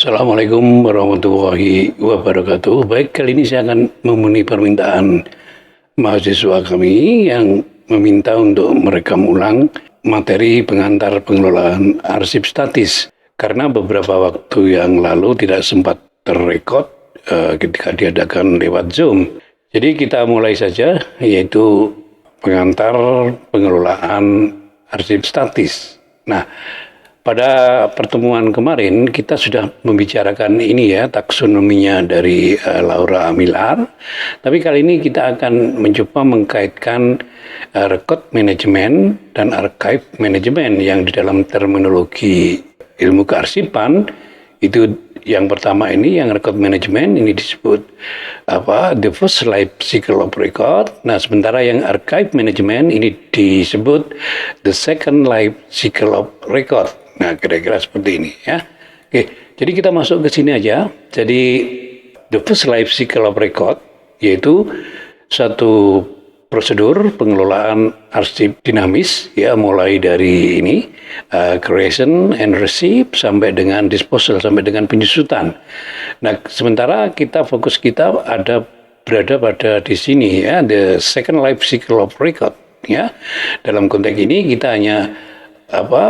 Assalamualaikum warahmatullahi wabarakatuh. Baik, kali ini saya akan memenuhi permintaan mahasiswa kami yang meminta untuk merekam ulang materi pengantar pengelolaan arsip statis. Karena beberapa waktu yang lalu tidak sempat terrekod ketika diadakan lewat Zoom. Jadi kita mulai saja, yaitu pengantar pengelolaan arsip statis. Nah, pada pertemuan kemarin kita sudah membicarakan ini ya, taksonominya dari Laura Millar. Tapi kali ini kita akan mencoba mengkaitkan record management dan archive management yang di dalam terminologi ilmu kearsipan itu yang pertama ini, yang record management ini disebut the first life cycle of record. Nah, sementara yang archive management ini disebut the second life cycle of record. Nah, kira-kira seperti ini ya. Oke, jadi kita masuk ke sini aja. Jadi the first life cycle of record yaitu satu prosedur pengelolaan arsip dinamis ya, mulai dari ini creation and receive sampai dengan disposal, sampai dengan penyusutan. Nah, sementara fokus kita berada pada di sini ya, the second life cycle of record ya. Dalam konteks ini kita hanya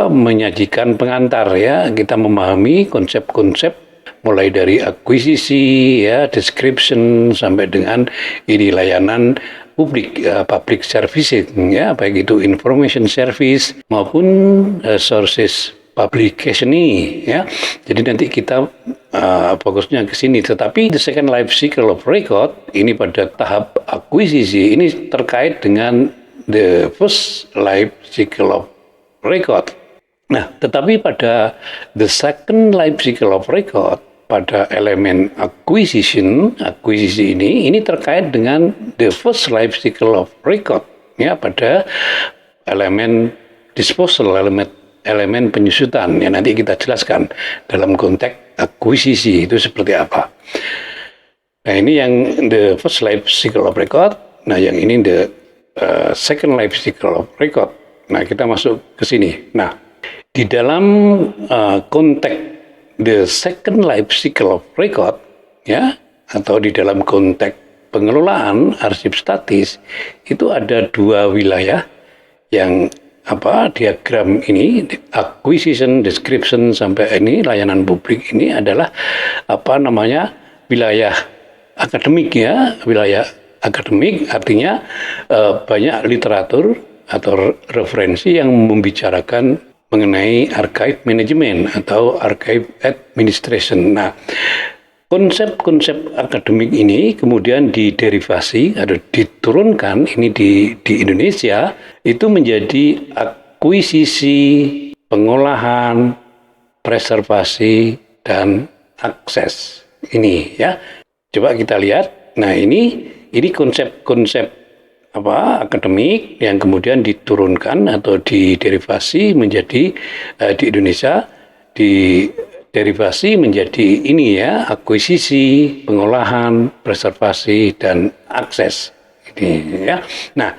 menyajikan pengantar ya, kita memahami konsep-konsep mulai dari akuisisi ya, description sampai dengan ini layanan publik, public services ya, baik itu information service maupun sources publication ini ya. Jadi nanti kita fokusnya ke sini. Tetapi the second life cycle of record ini pada tahap akuisisi ini terkait dengan the first life cycle of record. Nah, tetapi pada the second life cycle of record, pada elemen akuisisi ini terkait dengan the first life cycle of record ya, pada elemen disposal, elemen penyusutan ya. Nanti kita jelaskan dalam konteks akuisisi itu seperti apa. Nah, ini yang the first life cycle of record. Nah, yang ini the second life cycle of record. Nah, kita masuk ke sini. Nah, di dalam konteks the second life cycle of record ya, atau di dalam konteks pengelolaan arsip statis itu ada dua wilayah yang diagram ini, acquisition, description sampai ini layanan publik ini adalah wilayah akademik ya, wilayah akademik artinya banyak literatur atau referensi yang membicarakan mengenai archive management atau archive administration. Nah, konsep-konsep akademik ini kemudian diderivasi atau diturunkan ini di Indonesia itu menjadi akuisisi, pengolahan, preservasi, dan akses. Ini ya. Coba kita lihat. Nah, ini konsep-konsep akademik yang kemudian diturunkan atau diderivasi menjadi di Indonesia diderivasi menjadi ini ya, akuisisi, pengolahan, preservasi, dan akses ini ya. Nah,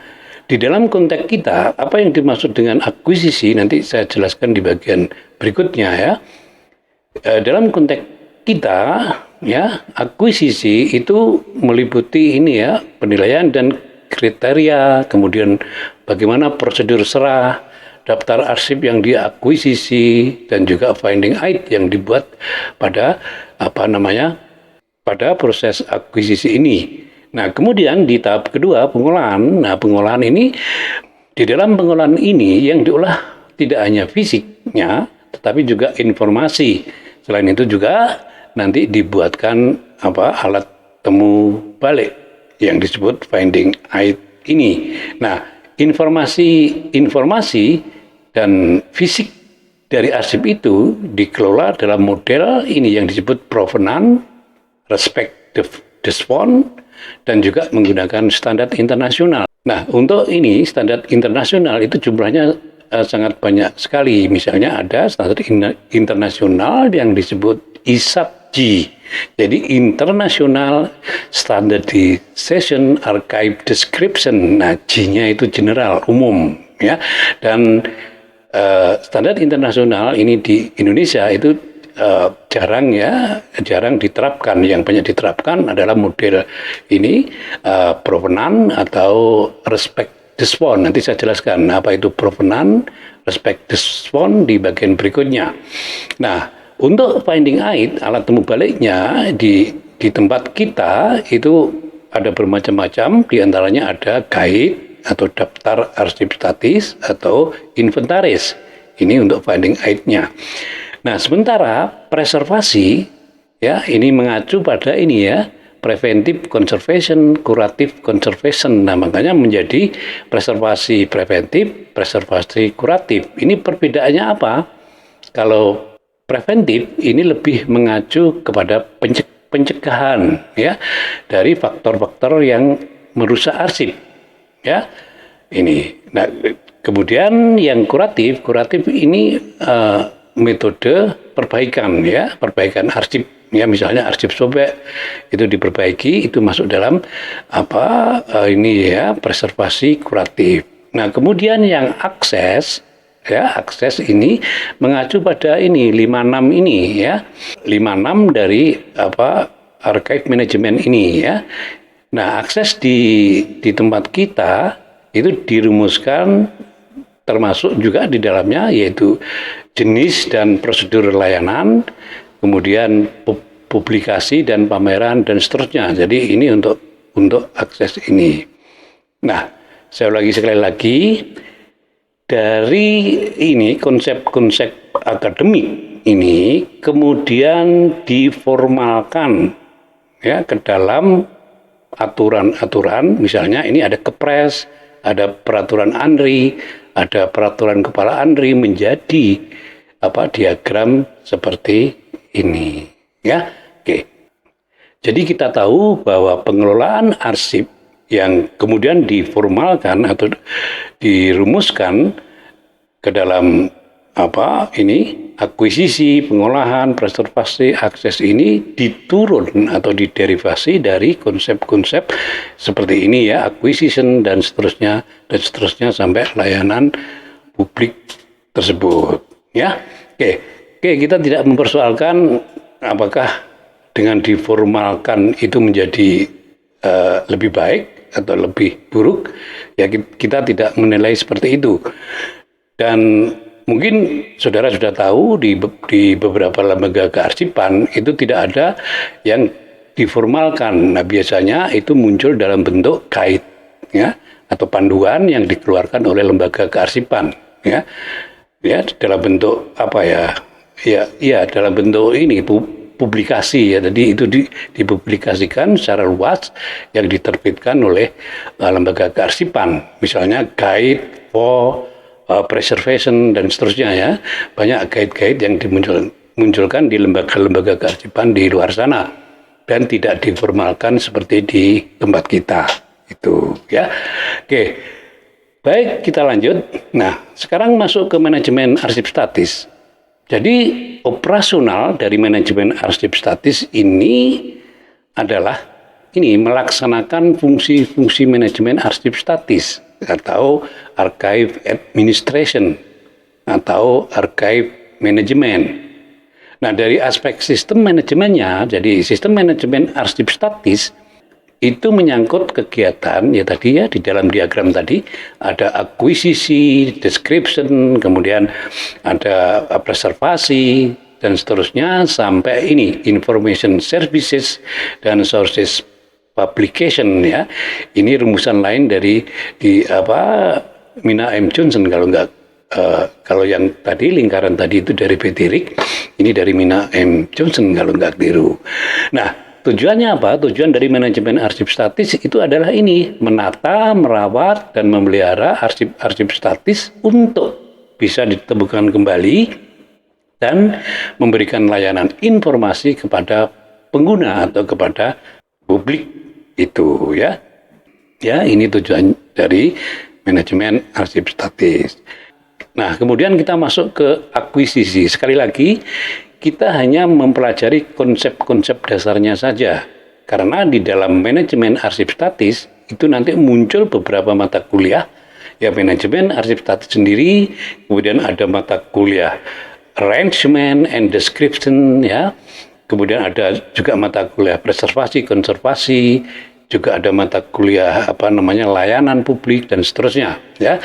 di dalam konteks kita apa yang dimaksud dengan akuisisi nanti saya jelaskan di bagian berikutnya ya. Dalam konteks kita ya, akuisisi itu meliputi ini ya, penilaian dan kriteria, kemudian bagaimana prosedur serah, daftar arsip yang diakuisisi, dan juga finding aid yang dibuat pada pada proses akuisisi ini. Nah, kemudian di tahap kedua pengolahan. Nah, pengolahan ini, di dalam pengolahan ini yang diolah tidak hanya fisiknya, tetapi juga informasi. Selain itu juga nanti dibuatkan alat temu balik yang disebut finding aid ini. Nah, informasi dan fisik dari arsip itu dikelola dalam model ini yang disebut provenance, respective response, dan juga menggunakan standar internasional. Nah, untuk ini standar internasional itu jumlahnya sangat banyak sekali. Misalnya ada standar internasional yang disebut ISAP-G. Jadi International Standardization Archive Description. Nah, G-nya itu general, umum ya. Dan standar internasional ini di Indonesia itu jarang diterapkan. Yang banyak diterapkan adalah model ini, provenance atau respectus font. Nanti saya jelaskan apa itu provenance, respectus font di bagian berikutnya. Nah, untuk finding aid, alat temu baliknya di tempat kita itu ada bermacam-macam, diantaranya ada guide atau daftar arsip statis atau inventaris. Ini untuk finding aid-nya. Nah, sementara preservasi ya ini mengacu pada ini ya, preventive conservation, curative conservation. Nah, makanya menjadi preservasi preventif, preservasi kuratif. Ini perbedaannya apa? Kalau preventif ini lebih mengacu kepada pencegahan ya dari faktor-faktor yang merusak arsip ya. Ini. Nah, kemudian yang kuratif ini metode perbaikan ya, perbaikan arsip ya, misalnya arsip sobek itu diperbaiki, itu masuk dalam ini ya, preservasi kuratif. Nah, kemudian yang akses ya, akses ini mengacu pada ini 56 ini ya, 56 dari archive management ini ya. Nah, akses di tempat kita itu dirumuskan termasuk juga di dalamnya yaitu jenis dan prosedur layanan, kemudian publikasi dan pameran dan seterusnya. Jadi ini untuk akses ini. Nah, saya sekali lagi dari ini konsep-konsep akademik ini kemudian diformalkan ya ke dalam aturan-aturan. Misalnya ini ada Kepres, ada peraturan ANRI, ada peraturan kepala ANRI menjadi diagram seperti ini ya. Oke. Jadi kita tahu bahwa pengelolaan arsip yang kemudian diformalkan atau dirumuskan ke dalam akuisisi, pengolahan, preservasi, akses ini diturun atau diderivasi dari konsep-konsep seperti ini ya, acquisition dan seterusnya sampai layanan publik tersebut ya. Oke, kita tidak mempersoalkan apakah dengan diformalkan itu menjadi lebih baik atau lebih buruk ya, kita tidak menilai seperti itu. Dan mungkin saudara sudah tahu di beberapa lembaga kearsipan itu tidak ada yang diformalkan. Nah, biasanya itu muncul dalam bentuk guide ya atau panduan yang dikeluarkan oleh lembaga kearsipan ya. Ya, dalam bentuk dalam bentuk ini publikasi ya. Jadi itu dipublikasikan secara luas yang diterbitkan oleh lembaga kearsipan. Misalnya guide for preservation dan seterusnya ya. Banyak guide-guide yang dimunculkan di lembaga-lembaga kearsipan di luar sana dan tidak diformalkan seperti di tempat kita itu ya. Oke. Baik, kita lanjut. Nah, sekarang masuk ke manajemen arsip statis. Jadi operasional dari manajemen arsip statis ini adalah melaksanakan fungsi-fungsi manajemen arsip statis atau archive administration atau archive management. Nah, dari aspek sistem manajemennya, jadi sistem manajemen arsip statis itu menyangkut kegiatan ya tadi ya, di dalam diagram tadi ada akuisisi, description, kemudian ada preservasi dan seterusnya sampai ini information services dan sources publication ya. Ini rumusan lain dari Mina M. Johnson kalau yang tadi lingkaran tadi itu dari Betirik, ini dari Mina M. Johnson kalau nggak keliru. Nah, tujuannya apa? Tujuan dari manajemen arsip statis itu adalah ini, menata, merawat, dan memelihara arsip statis untuk bisa ditemukan kembali dan memberikan layanan informasi kepada pengguna atau kepada publik itu ya. Ya, ini tujuan dari manajemen arsip statis. Nah, kemudian kita masuk ke akuisisi. Sekali lagi, kita hanya mempelajari konsep-konsep dasarnya saja. Karena di dalam manajemen arsip statis itu nanti muncul beberapa mata kuliah. Ya, manajemen arsip statis sendiri, kemudian ada mata kuliah arrangement and description, ya. Kemudian ada juga mata kuliah preservasi, konservasi, juga ada mata kuliah layanan publik dan seterusnya, ya.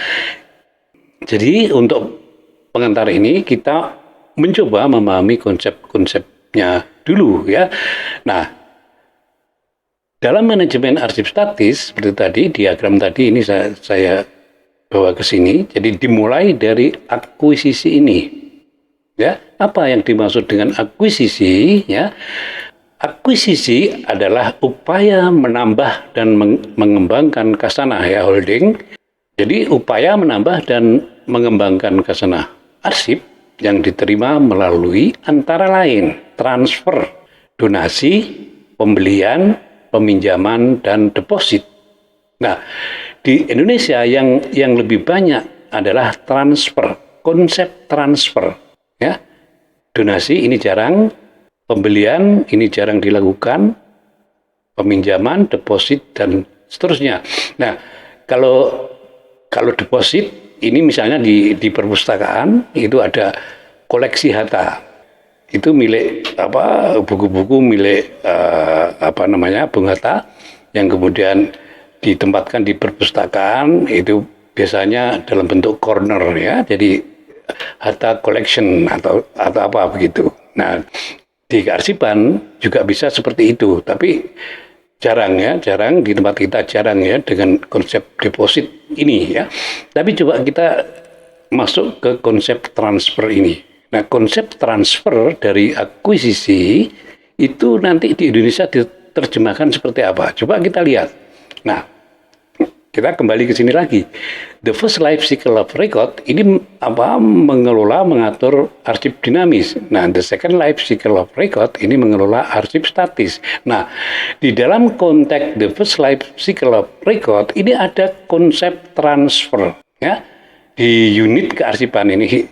Jadi untuk pengantar ini kita mencoba memahami konsep-konsepnya dulu, ya. Nah, dalam manajemen arsip statis seperti tadi diagram tadi ini saya bawa ke sini. Jadi dimulai dari akuisisi ini. Ya, apa yang dimaksud dengan akuisisi? Ya, akuisisi adalah upaya menambah dan mengembangkan khasanah, ya, holding. Jadi upaya menambah dan mengembangkan khasanah arsip yang diterima melalui antara lain transfer, donasi, pembelian, peminjaman, dan deposit. Nah, di Indonesia yang lebih banyak adalah transfer, konsep transfer. Ya, donasi ini jarang, pembelian ini jarang dilakukan, peminjaman, deposit, dan seterusnya. Nah, kalau deposit ini misalnya di perpustakaan itu ada koleksi harta, itu milik buku-buku milik Bung Hatta yang kemudian ditempatkan di perpustakaan, itu biasanya dalam bentuk corner, ya, jadi harta collection atau apa begitu. Nah, di kearsipan juga bisa seperti itu, tapi jarang di tempat kita jarang, ya, dengan konsep deposit ini, ya. Tapi coba kita masuk ke konsep transfer ini. Nah, konsep transfer dari akuisisi itu nanti di Indonesia diterjemahkan seperti apa? Coba kita lihat. Nah, kita kembali ke sini lagi. The first life cycle of record ini mengatur arsip dinamis. Nah, the second life cycle of record ini mengelola arsip statis. Nah, di dalam konteks the first life cycle of record ini ada konsep transfer, ya. Di unit kearsipan ini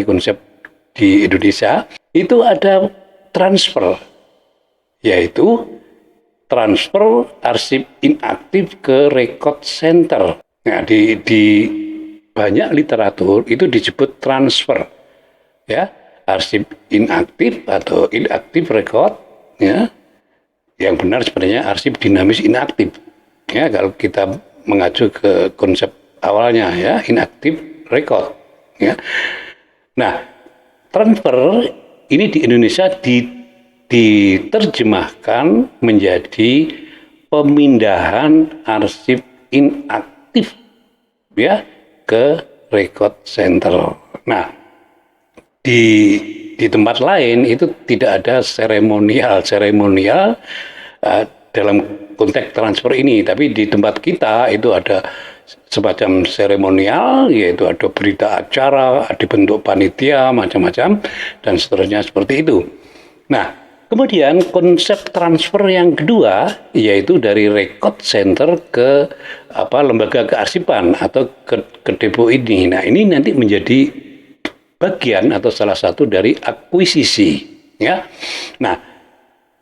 konsep di Indonesia itu ada transfer, yaitu transfer arsip inaktif ke record center. Nah, di banyak literatur itu disebut transfer, ya, arsip inaktif atau inaktif record, ya. Yang benar sebenarnya arsip dinamis inaktif, ya, kalau kita mengacu ke konsep awalnya, ya, inaktif record, ya. Nah, transfer ini di Indonesia diterjemahkan menjadi pemindahan arsip inaktif, ya, ke record center. Nah, di tempat lain itu tidak ada seremonial dalam konteks transfer ini, tapi di tempat kita itu ada semacam seremonial, yaitu ada berita acara, dibentuk panitia macam-macam dan seterusnya seperti itu. Nah, kemudian konsep transfer yang kedua yaitu dari record center ke lembaga kearsipan atau ke depo ini. Nah, ini nanti menjadi bagian atau salah satu dari akuisisi, ya. Nah,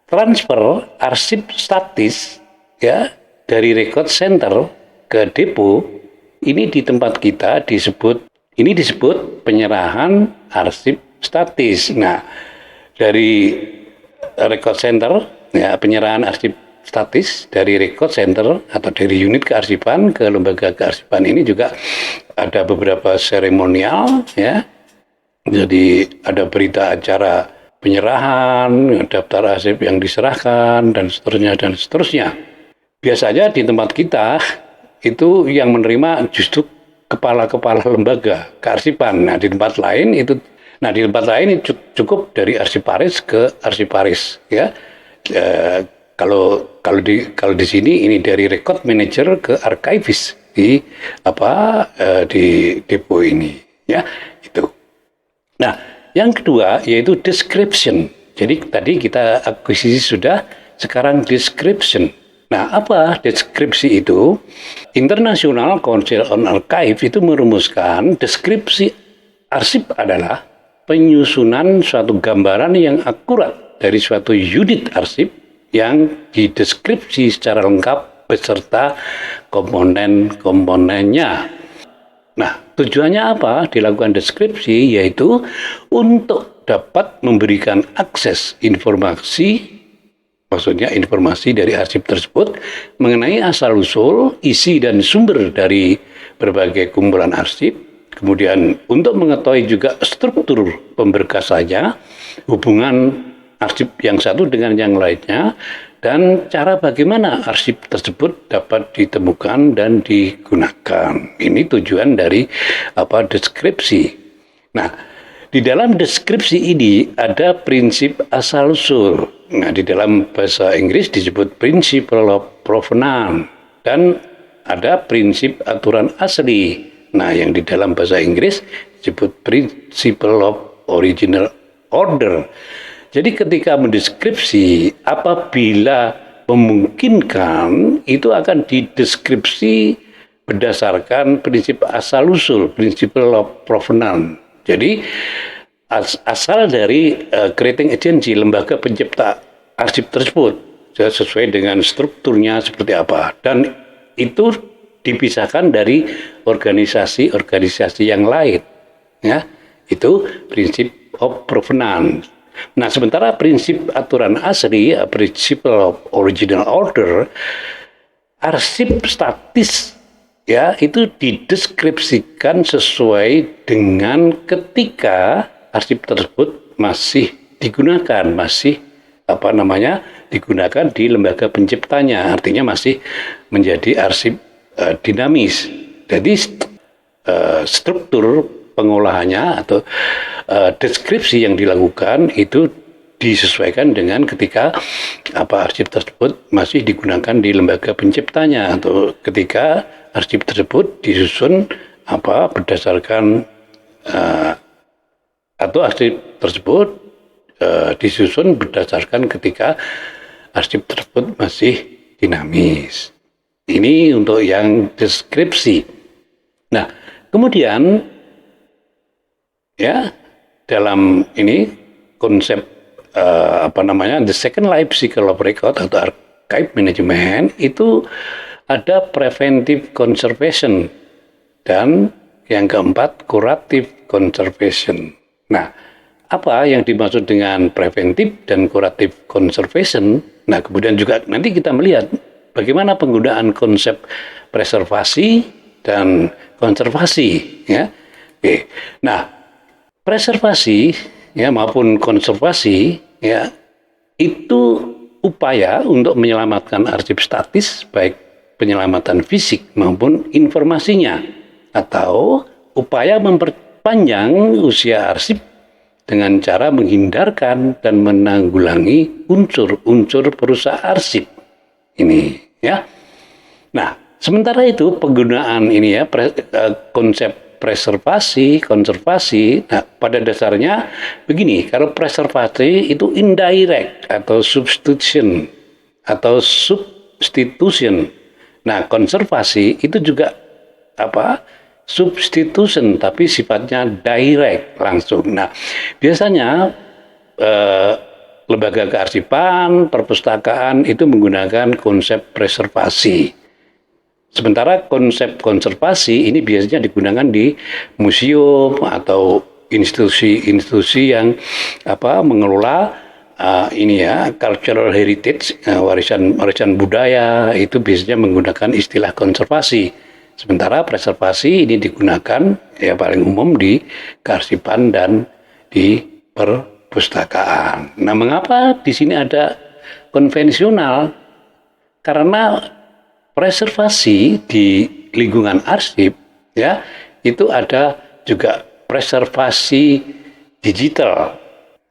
transfer arsip statis, ya, dari record center ke depo ini di tempat kita disebut penyerahan arsip statis. Nah, dari record center, ya, penyerahan arsip statis dari record center atau dari unit kearsipan ke lembaga kearsipan ini juga ada beberapa seremonial, ya. Jadi ada berita acara penyerahan, daftar arsip yang diserahkan dan seterusnya. Biasanya di tempat kita itu yang menerima justru kepala-kepala lembaga kearsipan. Nah, di tempat lain cukup dari arsiparis ke arsiparis, ya. Kalau di sini ini dari record manager ke archivis di depo ini, ya, itu. Nah, yang kedua yaitu description. Jadi tadi kita akuisisi sudah, sekarang description. Nah, apa deskripsi itu? International Council on Archive itu merumuskan deskripsi arsip adalah penyusunan suatu gambaran yang akurat dari suatu unit arsip yang dideskripsi secara lengkap beserta komponen-komponennya. Nah, tujuannya apa? Dilakukan deskripsi, yaitu untuk dapat memberikan akses informasi, maksudnya informasi dari arsip tersebut mengenai asal-usul, isi dan sumber dari berbagai kumpulan arsip. Kemudian untuk mengetahui juga struktur pemberkasannya, hubungan arsip yang satu dengan yang lainnya, dan cara bagaimana arsip tersebut dapat ditemukan dan digunakan. Ini tujuan dari deskripsi. Nah, di dalam deskripsi ini ada prinsip asal-usul. Nah, di dalam bahasa Inggris disebut principle of provenance dan ada prinsip aturan asli. Nah, yang di dalam bahasa Inggris disebut principle of original order. Jadi ketika mendeskripsi, apabila memungkinkan, itu akan dideskripsi berdasarkan prinsip asal-usul, principle of provenance. Jadi asal dari creating agency, lembaga pencipta arsip tersebut, sesuai dengan strukturnya seperti apa. Dan itu dipisahkan dari organisasi-organisasi yang lain. Ya, itu prinsip of provenance. Nah, sementara prinsip aturan asli, principle of original order, arsip statis ya itu dideskripsikan sesuai dengan ketika arsip tersebut masih digunakan, digunakan di lembaga penciptanya, artinya masih menjadi arsip dinamis. Jadi struktur pengolahannya atau deskripsi yang dilakukan itu disesuaikan dengan ketika arsip tersebut masih digunakan di lembaga penciptanya, atau ketika arsip tersebut disusun berdasarkan atau arsip tersebut disusun berdasarkan ketika arsip tersebut masih dinamis. Ini untuk yang deskripsi. Nah, kemudian ya dalam ini konsep the second life cycle of record atau archive management itu ada preventive conservation dan yang keempat curative conservation. Nah, apa yang dimaksud dengan preventive dan curative conservation? Nah, kemudian juga nanti kita melihat bagaimana penggunaan konsep preservasi dan konservasi, ya. Oke. Nah, preservasi ya maupun konservasi ya itu upaya untuk menyelamatkan arsip statis, baik penyelamatan fisik maupun informasinya, atau upaya memperpanjang usia arsip dengan cara menghindarkan dan menanggulangi unsur-unsur perusak arsip ini ya. Nah, sementara itu penggunaan ini ya konsep preservasi, konservasi, nah pada dasarnya begini, kalau preservasi itu indirect atau substitution. Nah, konservasi itu juga substitution, tapi sifatnya direct, langsung. Nah, biasanya lembaga kearsipan, perpustakaan itu menggunakan konsep preservasi. Sementara konsep konservasi ini biasanya digunakan di museum atau institusi-institusi yang mengelola cultural heritage, warisan budaya, itu biasanya menggunakan istilah konservasi. Sementara preservasi ini digunakan ya paling umum di kearsipan dan di perpustakaan. Nah, mengapa di sini ada konvensional? Karena preservasi di lingkungan arsip ya itu ada juga preservasi digital,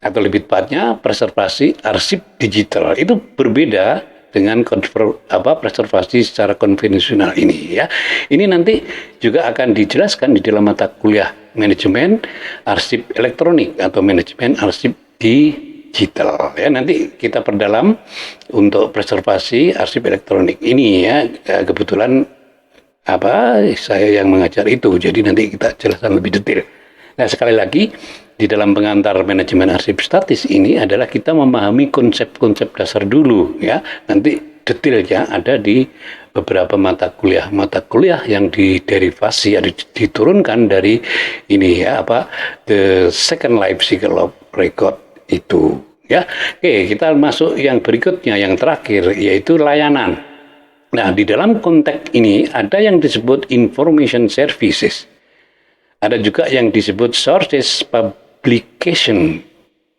atau lebih tepatnya preservasi arsip digital. Itu berbeda dengan preservasi secara konvensional ini ya. Ini nanti juga akan dijelaskan di dalam mata kuliah manajemen arsip elektronik atau manajemen arsip digital ya. Nanti kita perdalam untuk preservasi arsip elektronik ini ya. Kebetulan saya yang mengajar itu, jadi nanti kita jelaskan lebih detail. Nah, sekali lagi di dalam pengantar manajemen arsip statis ini adalah kita memahami konsep-konsep dasar dulu ya. Nanti detailnya ada di beberapa mata kuliah yang diderivasi atau diturunkan dari ini ya the second life cycle of record itu ya. Oke, kita masuk yang berikutnya, yang terakhir, yaitu layanan. Nah, di dalam konteks ini ada yang disebut information services, ada juga yang disebut sources publication.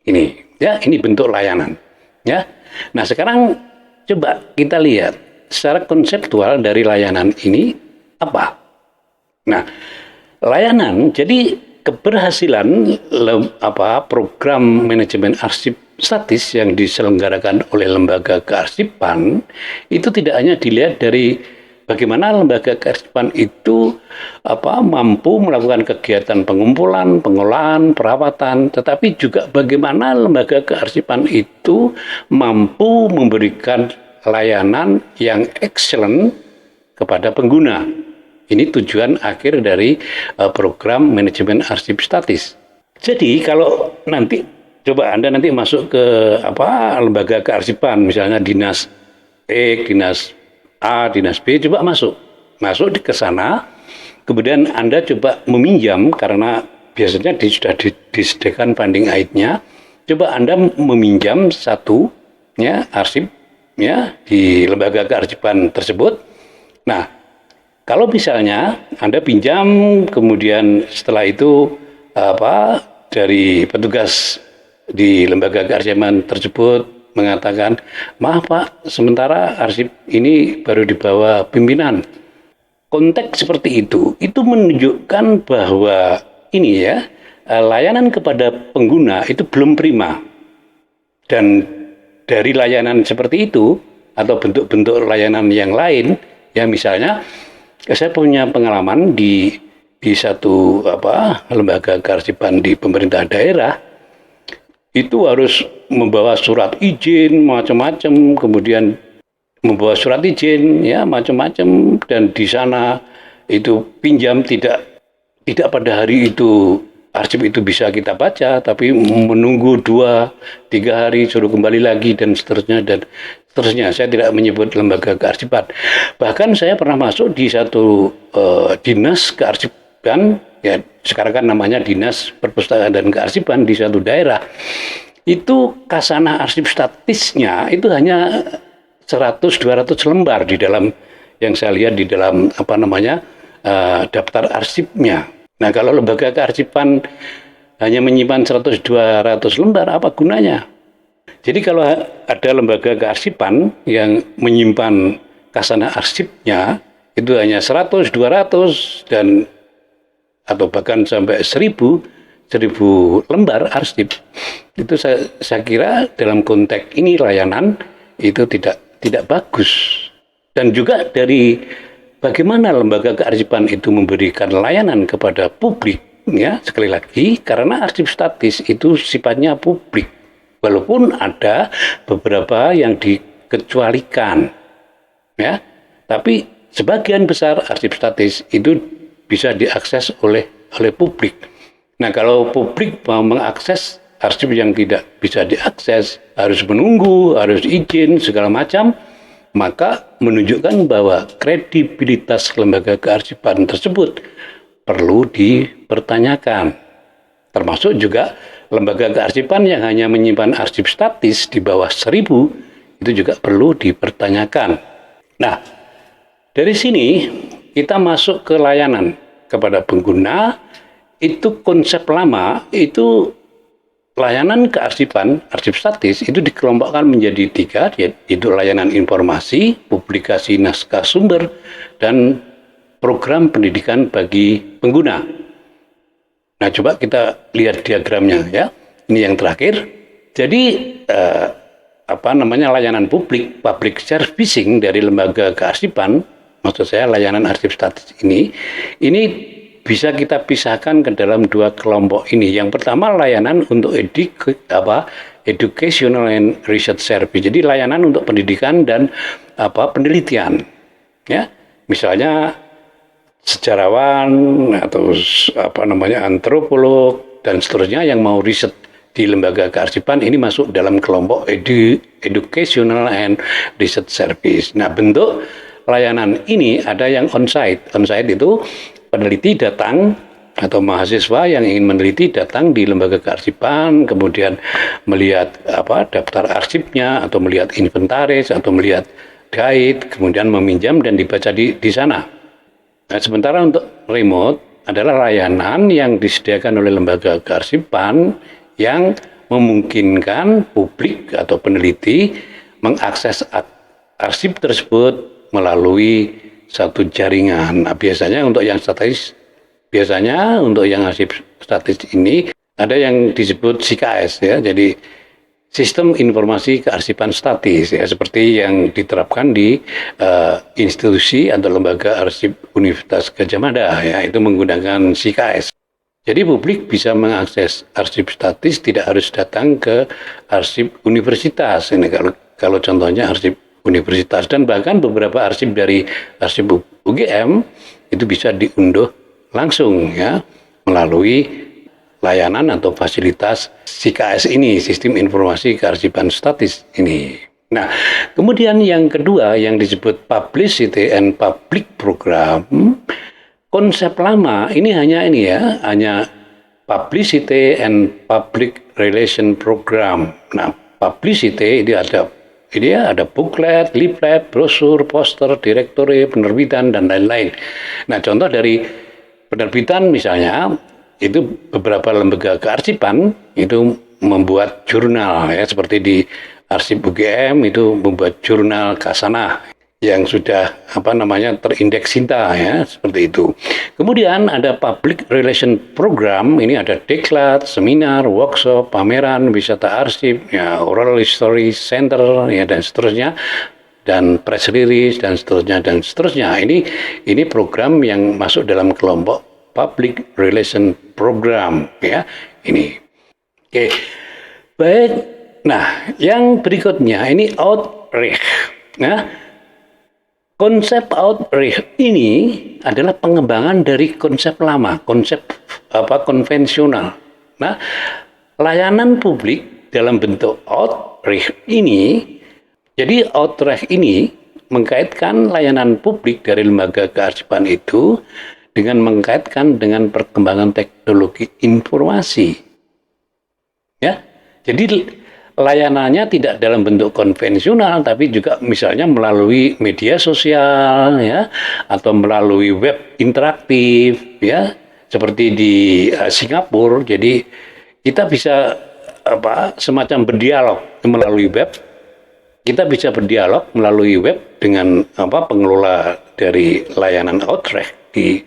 Ini bentuk layanan ya. Nah, sekarang coba kita lihat secara konseptual dari layanan ini apa. Nah, layanan jadi keberhasilan program manajemen arsip statis yang diselenggarakan oleh lembaga kearsipan itu tidak hanya dilihat dari bagaimana lembaga kearsipan itu mampu melakukan kegiatan pengumpulan, pengolahan, perawatan, tetapi juga bagaimana lembaga kearsipan itu mampu memberikan layanan yang excellent kepada pengguna. Ini tujuan akhir dari program manajemen arsip statis. Jadi kalau nanti coba Anda nanti masuk ke lembaga kearsipan, misalnya dinas E, dinas A, dinas B, coba masuk ke sana, kemudian Anda coba meminjam karena biasanya sudah disediakan funding aid-nya. Coba Anda meminjam satu ya arsip ya di lembaga kearsipan tersebut. Nah, kalau misalnya Anda pinjam, kemudian setelah itu dari petugas di lembaga kearsipan tersebut mengatakan, maaf Pak, sementara arsip ini baru di bawah pimpinan. Konteks seperti itu menunjukkan bahwa ini ya layanan kepada pengguna itu belum prima. Dan dari layanan seperti itu atau bentuk-bentuk layanan yang lain, ya misalnya saya punya pengalaman di satu lembaga kearsipan di pemerintah daerah, itu harus membawa surat izin macam-macam, kemudian membawa surat izin ya macam-macam, dan di sana itu pinjam tidak pada hari itu arsip itu bisa kita baca, tapi menunggu 2-3 hari suruh kembali lagi dan seterusnya. Saya tidak menyebut lembaga kearsipan. Bahkan saya pernah masuk di satu dinas kearsipan, ya sekarang kan namanya Dinas Perpustakaan dan Kearsipan di satu daerah. Itu kasanah arsip statisnya itu hanya 100-200 lembar di dalam yang saya lihat di dalam daftar arsipnya. Nah, kalau lembaga kearsipan hanya menyimpan 100-200 lembar, apa gunanya? Jadi kalau ada lembaga kearsipan yang menyimpan kasanah arsipnya itu hanya 100-200 dan atau bahkan sampai 1000 lembar arsip, itu saya kira dalam konteks ini layanan itu tidak bagus. Dan juga dari bagaimana lembaga kearsipan itu memberikan layanan kepada publik, ya sekali lagi karena arsip statis itu sifatnya publik, walaupun ada beberapa yang dikecualikan, ya, tapi sebagian besar arsip statis itu bisa diakses oleh publik. Nah, kalau publik mau mengakses arsip yang tidak bisa diakses, harus menunggu, harus izin segala macam, maka menunjukkan bahwa kredibilitas lembaga kearsipan tersebut perlu dipertanyakan. Termasuk juga lembaga kearsipan yang hanya menyimpan arsip statis di bawah 1000 itu juga perlu dipertanyakan. Nah, dari sini kita masuk ke layanan kepada pengguna. Itu konsep lama, itu layanan kearsipan, arsip statis itu dikelompokkan menjadi 3, yaitu layanan informasi, publikasi naskah sumber, dan program pendidikan bagi pengguna. Nah, coba kita lihat diagramnya ya. Ini yang terakhir. Jadi layanan public servicing dari lembaga kearsipan, maksud saya layanan arsip statis ini bisa kita pisahkan ke dalam 2 kelompok ini. Yang pertama layanan untuk educational and research service. Jadi layanan untuk pendidikan dan penelitian. Ya, misalnya sejarawan atau antropolog dan seterusnya yang mau riset di lembaga kearsipan ini masuk dalam kelompok educational and research service. Nah, bentuk layanan ini ada yang on-site. On-site itu peneliti datang atau mahasiswa yang ingin meneliti datang di lembaga kearsipan, kemudian melihat daftar arsipnya, atau melihat inventaris, atau melihat guide, kemudian meminjam dan dibaca di sana. Nah, sementara untuk remote adalah layanan yang disediakan oleh lembaga kearsipan yang memungkinkan publik atau peneliti mengakses arsip tersebut melalui satu jaringan. Nah, biasanya untuk yang arsip statis ini ada yang disebut SIKS ya. Jadi Sistem Informasi Kearsipan Statis ya, seperti yang diterapkan di institusi atau lembaga arsip Universitas Gadjah Mada ya, itu menggunakan SIKS. Jadi publik bisa mengakses arsip statis, tidak harus datang ke arsip universitas. Ini kalau contohnya arsip universitas, dan bahkan beberapa arsip dari arsip UGM itu bisa diunduh langsung ya melalui layanan atau fasilitas SIKS ini, Sistem Informasi Kearsipan Statis ini. Nah, kemudian yang kedua yang disebut Publicity and Public Program, konsep lama ini hanya Publicity and Public Relation Program. Nah, publicity ini ada booklet, leaflet, brosur, poster, direktori, penerbitan, dan lain-lain. Nah, contoh dari penerbitan misalnya, itu beberapa lembaga kearsipan itu membuat jurnal ya, seperti di arsip UGM itu membuat jurnal Kasanah yang sudah terindeks Sinta ya, seperti itu. Kemudian ada Public Relation Program, ini ada diklat, seminar, workshop, pameran, wisata arsip, ya, oral history center ya, dan seterusnya, dan press release dan seterusnya. Ini program yang masuk dalam kelompok Public Relation Program ya, ini. Oke. Baik. Nah, yang berikutnya ini outreach. Nah, konsep outreach ini adalah pengembangan dari konsep lama, konsep konvensional. Nah, layanan publik dalam bentuk outreach ini, jadi outreach ini mengkaitkan layanan publik dari lembaga kearsipan itu dengan mengkaitkan dengan perkembangan teknologi informasi. Ya. Jadi layanannya tidak dalam bentuk konvensional, tapi juga misalnya melalui media sosial ya, atau melalui web interaktif ya, seperti di Singapura. Jadi kita bisa semacam berdialog melalui web. Kita bisa berdialog melalui web dengan pengelola dari layanan outreach di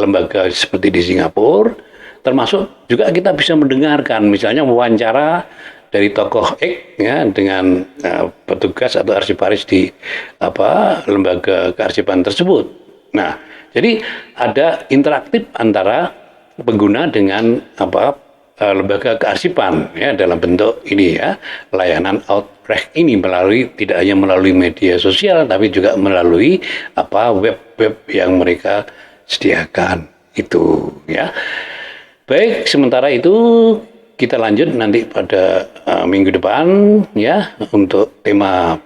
lembaga seperti di Singapura, termasuk juga kita bisa mendengarkan misalnya wawancara dari tokoh X ya dengan petugas atau arsiparis di lembaga kearsipan tersebut. Nah, jadi ada interaktif antara pengguna dengan lembaga kearsipan ya, dalam bentuk ini ya, layanan outreach ini tidak hanya melalui media sosial, tapi juga melalui web-web yang mereka sediakan itu ya. Baik, sementara itu kita lanjut nanti pada minggu depan ya untuk tema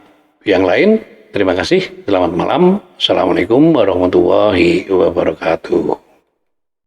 yang lain. Terima kasih. Selamat malam. Assalamualaikum warahmatullahi wabarakatuh.